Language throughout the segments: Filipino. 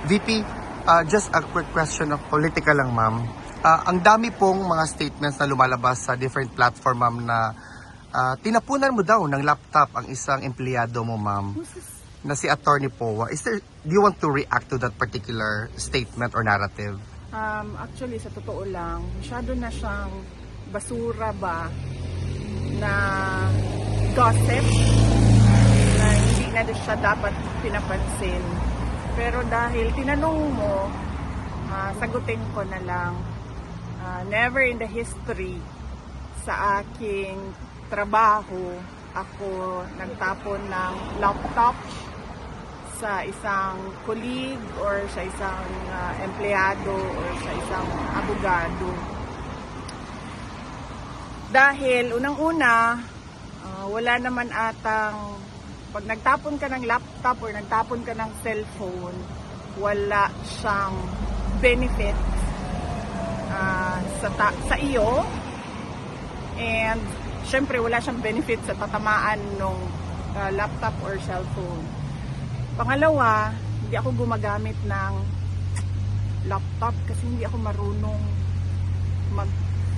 VP, just a quick question of political lang, ma'am. Ang dami pong mga statements na lumalabas sa different platform, ma'am, na tinapunan mo daw ng laptop ang isang empleyado mo, ma'am, na si Attorney Powa. Do you want to react to that particular statement or narrative? Actually, sa totoo lang, masyado na siyang basura ba na gossip na hindi na siya dapat pinapansin. Pero dahil tinanong mo, sagutin ko na lang, never in the history sa aking trabaho ako nagtapon ng laptop sa isang colleague or sa isang empleyado or sa isang abogado. Dahil unang-una, wala naman atang, pag nagtapon ka ng laptop or nagtapon ka ng cellphone, wala siyang benefit sa iyo, and syempre wala siyang benefit sa tatamaan ng laptop or cellphone. Pangalawa, hindi ako gumagamit ng laptop kasi hindi ako marunong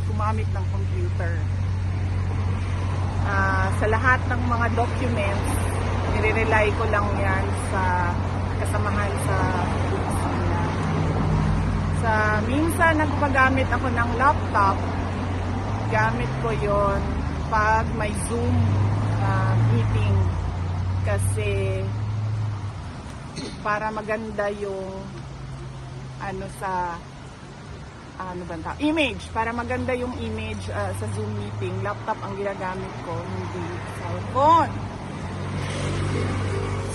gumamit ng computer. Sa lahat ng mga documents, nire-rely ko lang yan sa kasamahan sa opisina. Sa minsan nagpagamit ako ng laptop, gamit ko yon pag may Zoom meeting kasi para maganda yung image, para maganda yung image sa Zoom meeting, laptop ang ginagamit ko, hindi cellphone.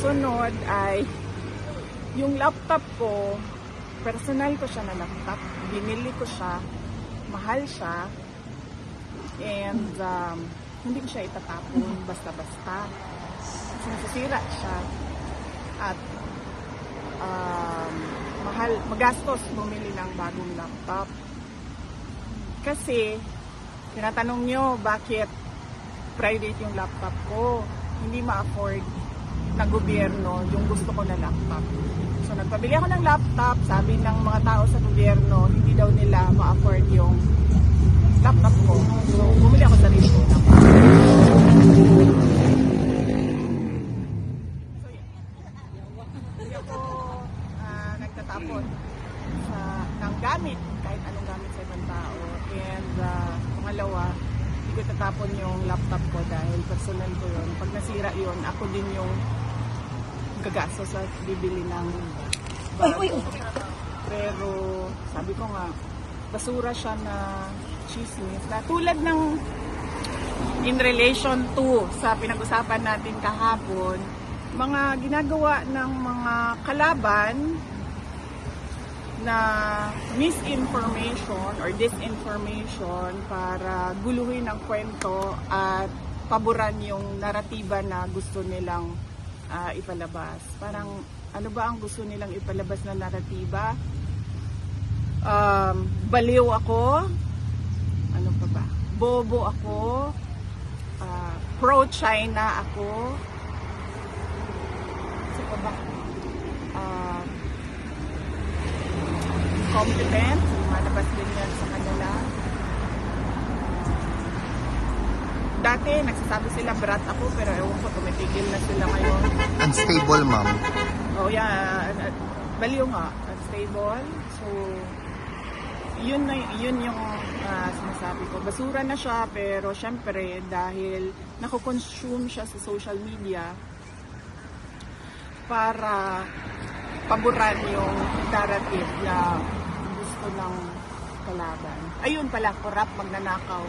Sunod ay yung laptop ko, personal ko siya na laptop, binili ko siya, mahal siya, and hindi ko siya itatapon basta-basta kasi nasisira siya at magastos bumili ng bagong laptop. Kasi tinatanong nyo bakit private yung laptop ko, hindi ma-afford ng gobyerno yung gusto ko na laptop. So nagpabili ako ng laptop, sabi ng mga tao sa gobyerno hindi daw nila ma-afford yung laptop ko. So bumili ako sa sarili ko laptop. Nagtatapon ng gamit, kahit anong gamit sa ibang tao. And pangalawa, hindi ko tatapon yung laptop ko dahil personal ko yun. Pag nasira yun, ako din yung gagasto sa bibili ng bago. Pero sabi ko nga, basura siya na chismis. Na tulad ng in relation to sa pinag-usapan natin kahapon, mga ginagawa ng mga kalaban na misinformation or disinformation para guluhin ang kwento at paboran yung naratiba na gusto nilang ipalabas. Parang ano ba ang gusto nilang ipalabas na naratiba? Baliw ako? Ano pa ba? Bobo ako? Pro-China ako? Pa ba? Competent, malabas din yan sa kanila. Dati nagsasabi sila brat ako, pero ewan ko, tumitigil na sila ngayon. Unstable, ma'am. Oh yeah, baliw nga, unstable. So yun yung sinasabi ko. Basura na siya, pero syempre dahil nako-consume siya sa social media para paboran yung narrative na gusto ng kalaban. Ayun pala, corrupt, magnanakaw.